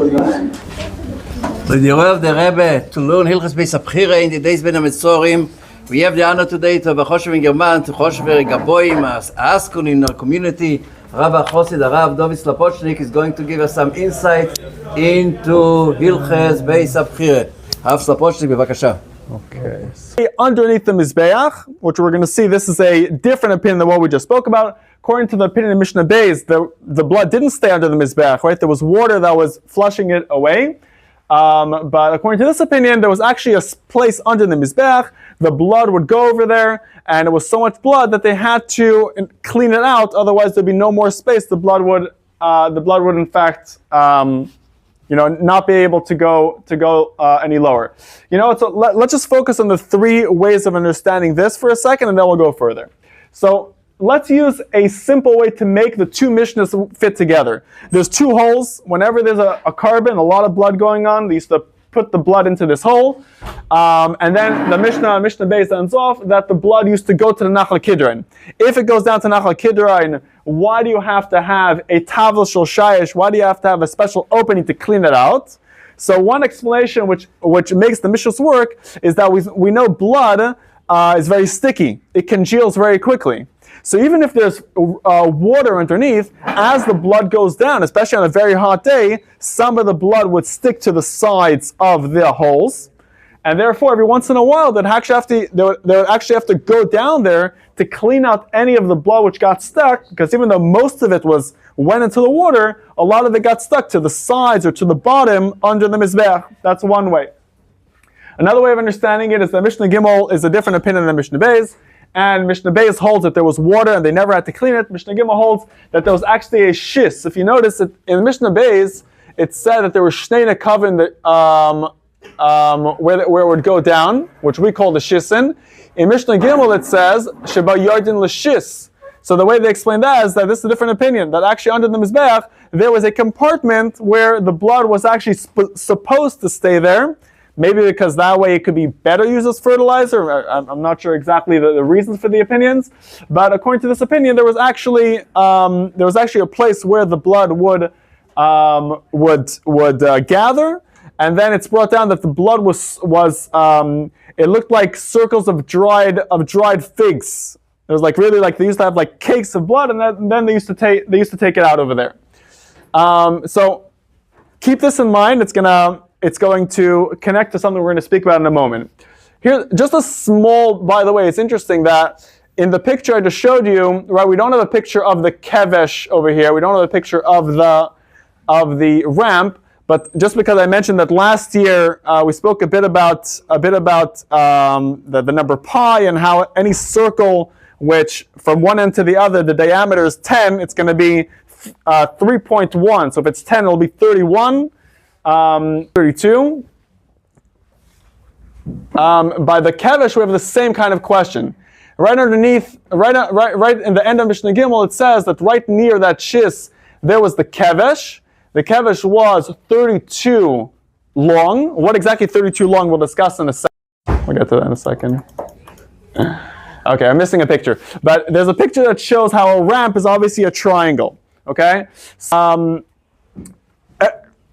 So the role of the Rebbe to learn Hilchos Beis Abchira in the days Ben HaMetzorim. We have the honor today to have a Choshev in German, to Choshev Gaboim, Askun in our community. Rabbi Chosid, Rav David Slopotchnik is going to give us some insight into Hilchos Beis Abchira. Rav Slopotchnik, bevakasha. Okay. Underneath the Mizbeach, which we're going to see, this is a different opinion than what we just spoke about. According to the opinion of Mishnah Beis, the blood didn't stay under the Mizbeach, right? There was water that was flushing it away. But according to this opinion, there was actually a place under the Mizbeach. The blood would go over there, and it was so much blood that they had to clean it out. Otherwise, there'd be no more space. The blood would in fact, not be able to go any lower. So let's just focus on the three ways of understanding this for a second, and then we'll go further. So let's use a simple way to make the two Mishnahs fit together. There's two holes. Whenever there's a carbon, a lot of blood going on, they used to put the blood into this hole. And then the Mishnah Beis ends off that the blood used to go to the Nachal Kidron. If it goes down to Nachal Kidron, why do you have to have a Tavla Shel Shayish? Why do you have to have a special opening to clean it out? So one explanation which makes the Mishnahs work is that we know blood is very sticky. It congeals very quickly. So even if there's water underneath, as the blood goes down, especially on a very hot day, some of the blood would stick to the sides of the holes. And therefore, every once in a while, they would actually have to go down there to clean out any of the blood which got stuck, because even though most of it went into the water, a lot of it got stuck to the sides or to the bottom under the Mizbeach. That's one way. Another way of understanding it is that Mishnah Gimel is a different opinion than Mishnah Beis. And Mishnah Beis holds that there was water and they never had to clean it. Mishnah Gimel holds that there was actually a shis. If you notice, in Mishnah Beis, it said that there were shnei nekavim where it would go down, which we call the shisin. In Mishnah Gimel, it says sheba yardin l'shis. So the way they explain that is that this is a different opinion, that actually under the Mizbeach, there was a compartment where the blood was actually supposed to stay there. Maybe because that way it could be better used as fertilizer. I'm not sure exactly the reasons for the opinions, but according to this opinion, there was actually a place where the blood would gather, and then it's brought down that the blood was it looked like circles of dried figs. It was really they used to have like cakes of blood, and then they used to take it out over there. So keep this in mind. It's going to connect to something we're going to speak about in a moment. Here, just a small, by the way, it's interesting that in the picture I just showed you, right, we don't have a picture of the kevesh over here. We don't have a picture of the ramp, but just because I mentioned that last year we spoke a bit about the number pi and how any circle which from one end to the other, the diameter is 10, it's going to be 3.1. So if it's 10, it'll be 31. 32. By the kevesh, we have the same kind of question. Right underneath, right in the end of Mishnah Gimel, it says that right near that shis, there was the kevesh. The kevesh was 32 long. What exactly 32 long, we'll discuss in a second. We'll get to that in a second. Okay, I'm missing a picture. But there's a picture that shows how a ramp is obviously a triangle. Okay?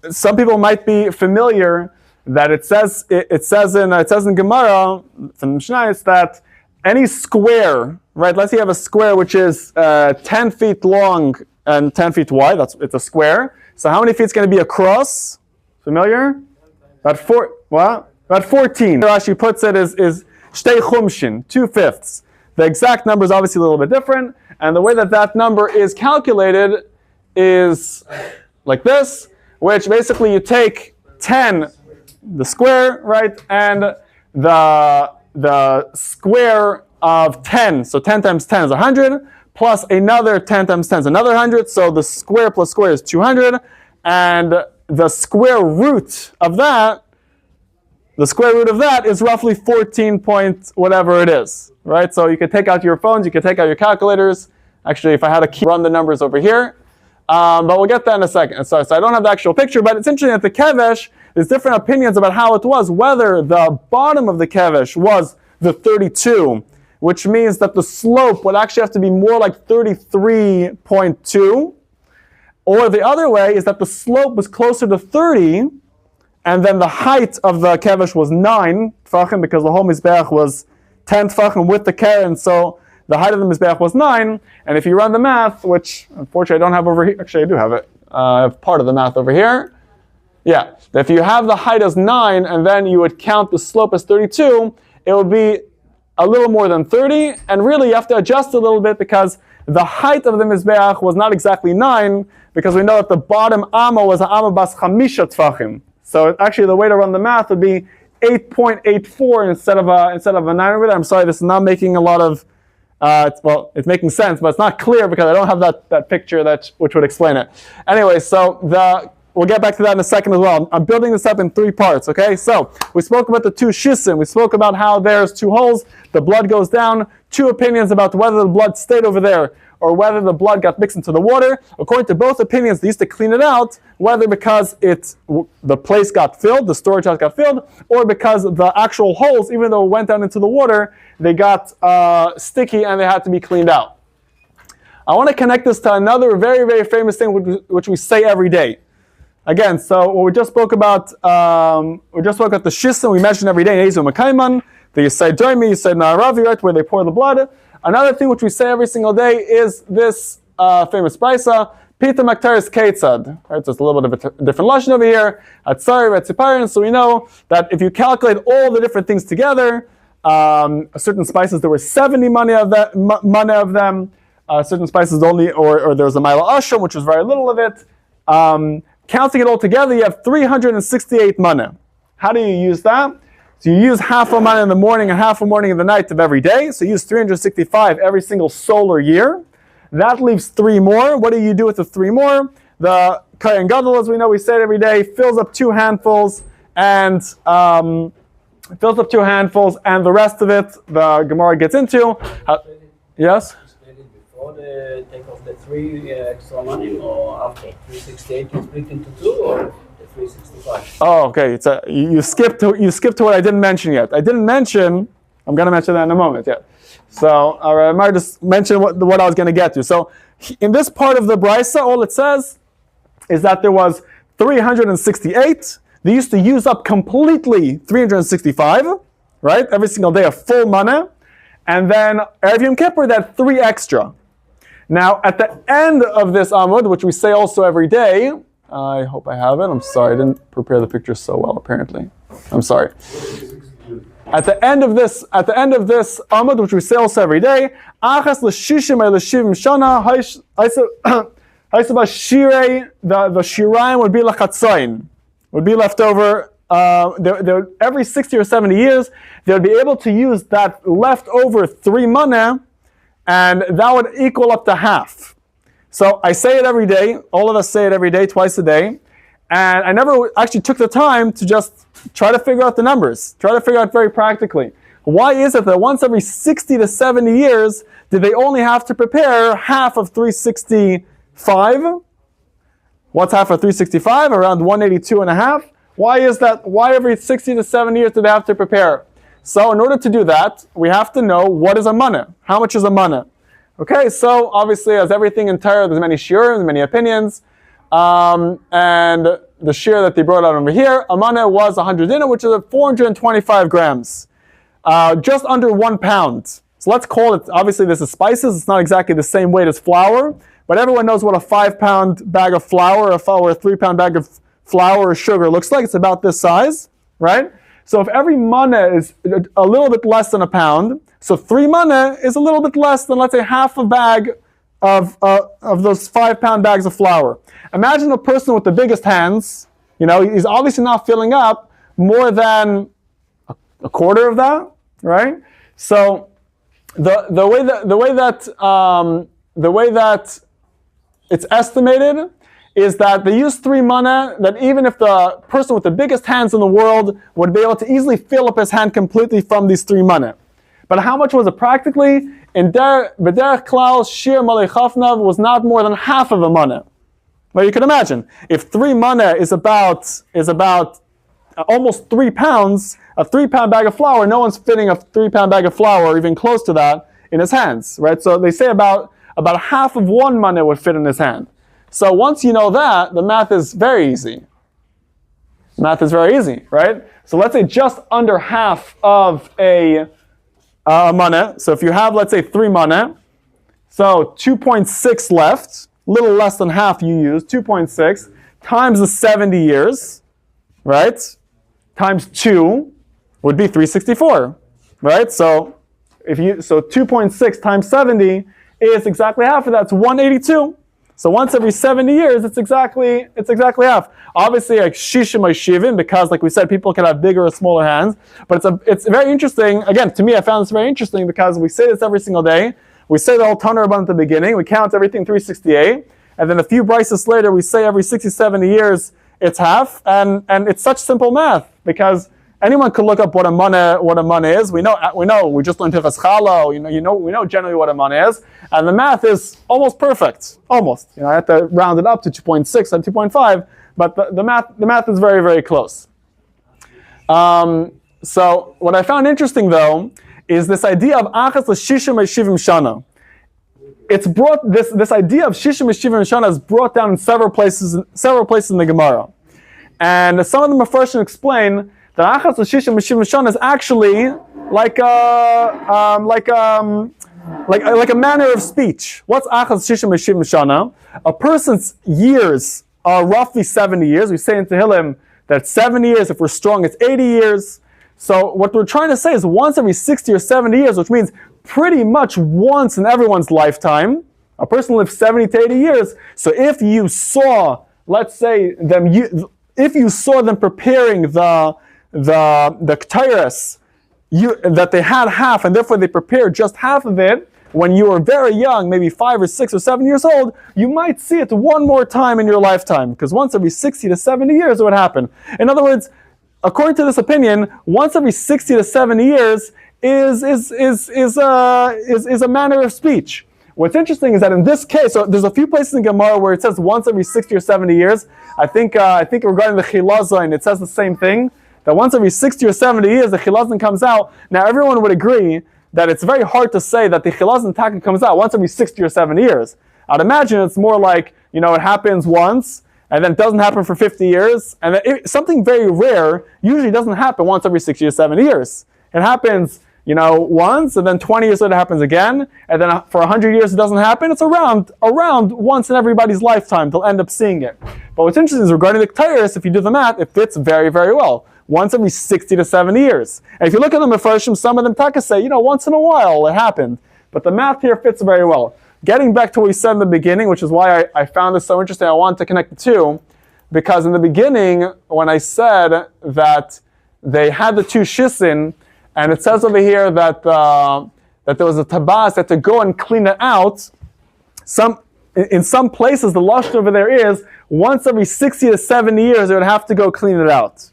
Some people might be familiar that it says in Gemara from Mishnah that any square, right? Let's say you have a square which is 10 feet long and 10 feet wide. It's a square. So how many feet is going to be across? Familiar? About 14. Rashi puts it is shtei chumshin, 2/5. The exact number is obviously a little bit different, and the way that number is calculated is like this. Which basically you take 10, the square, right, and the square of 10, so 10 times 10 is 100, plus another 10 times 10 is another 100, so the square plus square is 200, and the square root of that is roughly 14 point whatever it is, right? So you can take out your phones, you can take out your calculators. Actually, if I had to run the numbers over here, but we'll get that in a second. So I don't have the actual picture, but it's interesting that the kevesh, there's different opinions about how it was, whether the bottom of the kevesh was the 32, which means that the slope would actually have to be more like 33.2, Or the other way is that the slope was closer to 30, and then the height of the kevesh was 9 tefachim, because the whole mizbeach was 10 tefachim with the keren, so the height of the mizbeach was 9. And if you run the math, which unfortunately I don't have over here, actually I do have it. I have part of the math over here. Yeah, if you have the height as 9, and then you would count the slope as 32, it would be a little more than 30, and really you have to adjust a little bit because the height of the mizbeach was not exactly 9, because we know that the bottom amma was an amma bas chamisha tefachim. So actually the way to run the math would be 8.84 instead of a 9 over there. I'm sorry, this is not making a lot of, it's making sense, but it's not clear because I don't have that picture which would explain it. Anyway, so we'll get back to that in a second as well. I'm building this up in 3 parts, okay? So, we spoke about the 2 shisim. We spoke about how there's 2 holes, the blood goes down, 2 opinions about whether the blood stayed over there or whether the blood got mixed into the water. According to both opinions, they used to clean it out, whether because the place got filled, the storage house got filled, or because the actual holes, even though it went down into the water, they got sticky and they had to be cleaned out. I want to connect this to another very, very famous thing which we say every day. Again, so what we just spoke about, the shisim, we mentioned every day, Ezu Makaiman, the Yisai Doimi, Yisai Na'aravi, right, where they pour the blood. Another thing which we say every single day is this famous brisa, Pita Maktaris Ketzad. Right, so it's a little bit of a different lashon over here. Atzari, Retziparin. So we know that if you calculate all the different things together, certain spices there were 70 money of them. Certain spices only, or there was a Maila Asham, which was very little of it. Counting it all together, you have 368 mana. How do you use that? So you use half a mana in the morning and half a morning in the night of every day. So you use 365 every single solar year. That leaves 3 more. What do you do with the 3 more? The Kohen Gadol, as we know, we say it every day, fills up 2 handfuls, and the rest of it, the Gemara gets into. Yes? Before the take off the 3 extra money, or after 368 you split into 2, or the 365? Oh, okay. You skipped to what I didn't mention yet. I'm going to mention that in a moment. Yeah. So I might just mention what I was going to get to. So in this part of the brisa, all it says is that there was 368. They used to use up completely 365, right? Every single day, a full mana. And then Erev Yom Kippur, they had 3 extra. Now, at the end of this Amud, which we say also every day, I hope I have it. I'm sorry, I didn't prepare the picture so well, apparently. I'm sorry. At the end of this Amud, which we say also every day, Achas l'shishim or l'shivim shana, haisaba shirei, the shirayim would be l'chatzayin, would be left over. Every 60 or 70 years, they would be able to use that leftover 3 mana, and that would equal up to half. So I say it every day. All of us say it every day, twice a day. And I never actually took the time to just try to figure out the numbers, try to figure out very practically. Why is it that once every 60 to 70 years, did they only have to prepare half of 365? What's half of 365? Around 182 and a half. Why is that? Why every 60 to 70 years do they have to prepare? So in order to do that, we have to know what is a mana. How much is a mana? Okay, so obviously as everything in Torah, there's many shiurim, many opinions. And the shiur that they brought out over here, a mana was 100 dinner, which is 425 grams. Just under 1 pound. So let's call it, obviously this is spices, it's not exactly the same weight as flour, but everyone knows what a 5-pound bag of flour or a 3-pound bag of flour or sugar looks like. It's about this size, right? So if every mana is a little bit less than a pound, so 3 mana is a little bit less than, let's say, half a bag of those 5-pound bags of flour. Imagine a person with the biggest hands, he's obviously not filling up more than a quarter of that, right? So the way that it's estimated is that they use 3 mana, that even if the person with the biggest hands in the world would be able to easily fill up his hand completely from these 3 mana. But how much was it practically? In B'derech Klal, Shir Malei Chafnav was not more than half of a mana. Well, you can imagine, if 3 mana is about almost 3 pounds, a 3-pound bag of flour, no one's fitting a 3-pound bag of flour, or even close to that, in his hands, right? So they say about half of 1 mana would fit in his hand. So once you know that, the math is very easy. Math is very easy, right? So let's say just under half of a maneh. So if you have, let's say, 3 maneh, so 2.6 left, a little less than half you use, 2.6, times the 70 years, right? Times 2 would be 364, right? So 2.6 times 70 is exactly half of that. It's 182. So once every 70 years, it's exactly half. Obviously, like shishim or shivim, because like we said, people can have bigger or smaller hands. But it's very interesting. Again, to me, I found this very interesting because we say this every single day. We say the whole Tanur Rabban at the beginning. We count everything 368, and then a few brises later, we say every 60, 70 years it's half, and it's such simple math because anyone could look up what a maneh is. We know. We just learned Hilchos Chala. We know generally what a maneh is, and the math is almost perfect. Almost. I have to round it up to 2.6 and 2.5, but the math is very, very close. So what I found interesting though is this idea of achas l'shishim shivim shana. It's brought this idea of shishim shivim shana is brought down in several places in the Gemara, and some of the Mefarshim explain that achas l'shishim shivim shana is actually like a manner of speech. What's achas l'shishim shivim shana? A person's years are roughly 70 years. We say in Tehillim that 70 years, if we're strong, it's 80 years. So what we're trying to say is once every 60 or 70 years, which means pretty much once in everyone's lifetime, a person lives 70 to 80 years. So if you saw, let's say, if you saw them preparing the ketairos, that they had half, and therefore they prepared just half of it, when you were very young, maybe 5 or 6 or 7 years old, you might see it one more time in your lifetime, because once every 60 to 70 years it would happen. In other words, according to this opinion, once every 60 to 70 years is a manner of speech. What's interesting is that in this case, so there's a few places in Gemara where it says once every 60 or 70 years. I think regarding the chilazon, it says the same thing, that once every 60 or 70 years the chilazon comes out. Now everyone would agree that it's very hard to say that the chilazon taka comes out once every 60 or 70 years. I'd imagine it's more like, it happens once, and then it doesn't happen for 50 years, and then something very rare usually doesn't happen once every 60 or 70 years. It happens, once, and then 20 years later it happens again, and then for 100 years it doesn't happen. It's around once in everybody's lifetime they'll end up seeing it. But what's interesting is regarding the ketairos, if you do the math, it fits very, very well. Once every 60 to 70 years. And if you look at the Mefarshim, some of them taka say, once in a while it happened. But the math here fits very well. Getting back to what we said in the beginning, which is why I found this so interesting, I wanted to connect the two, because in the beginning, when I said that they had the 2 shisin, and it says over here that there was a tabas that to go and clean it out, in some places the lashon over there is once every 60 to 70 years they would have to go clean it out.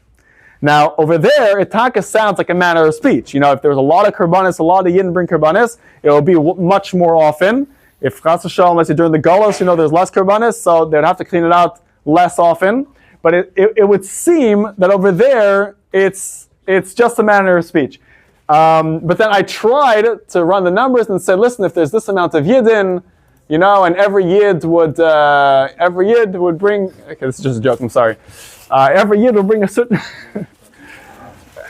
Now, over there, itaka sounds like a manner of speech. If there's a lot of karbanis, a lot of yidden bring karbanis, it will be much more often. If chas v'shalom, let's say during the galus, there's less karbanis, so they'd have to clean it out less often. But it would seem that over there, it's just a manner of speech. But then I tried to run the numbers and say, listen, if there's this amount of yidden, and every yid would bring. Okay, this is just a joke. I'm sorry. Every yid will bring a certain.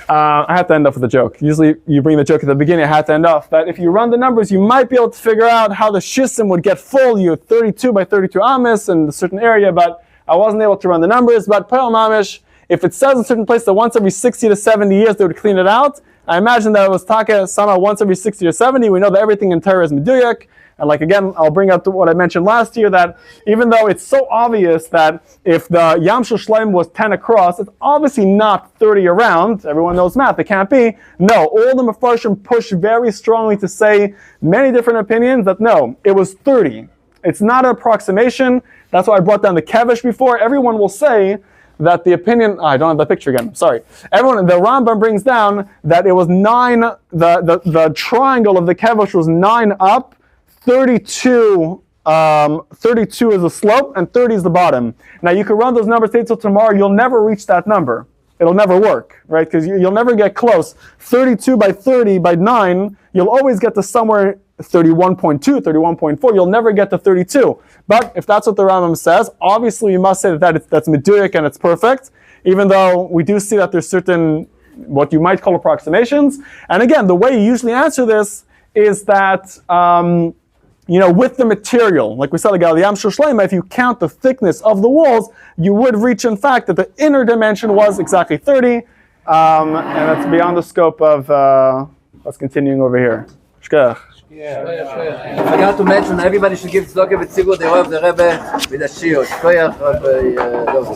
I had to end off with a joke. Usually, you bring the joke at the beginning. I had to end off. But if you run the numbers, you might be able to figure out how the shisim would get full. You have 32 by 32 amis in a certain area, but I wasn't able to run the numbers. But Pe'el Mamish, if it says in a certain place that once every 60 to 70 years they would clean it out, I imagine that it was taka somehow once every 60 or 70. We know that everything in Torah is meduyak. And again, I'll bring up what I mentioned last year, that even though it's so obvious that if the Yam Shel Shleim was 10 across, it's obviously not 30 around. Everyone knows math. It can't be. No, all the Mefarshim push very strongly to say many different opinions that no, it was 30. It's not an approximation. That's why I brought down the Kevish before. Everyone will say that the opinion, I don't have the picture again, sorry. The Rambam brings down that it was 9, the triangle of the Kevish was 9 up, 32 is the slope, and 30 is the bottom. Now you can run those numbers till tomorrow, you'll never reach that number. It'll never work, right? Because you'll never get close. 32 by 30 by 9, you'll always get to somewhere 31.2, 31.4, you'll never get to 32. But if that's what the Rambam says, obviously you must say that's meduic and it's perfect, even though we do see that there's certain, what you might call approximations. And again, the way you usually answer this is that, with the material, like we said, if you count the thickness of the walls, you would reach, in fact, that the inner dimension was exactly 30, and that's beyond the scope of, let's continuing over here. Shkach. I forgot to mention everybody should give tzedakah v'tzibur. They love the Rebbe with a shiur. Shkoyach, Rabbi Dov.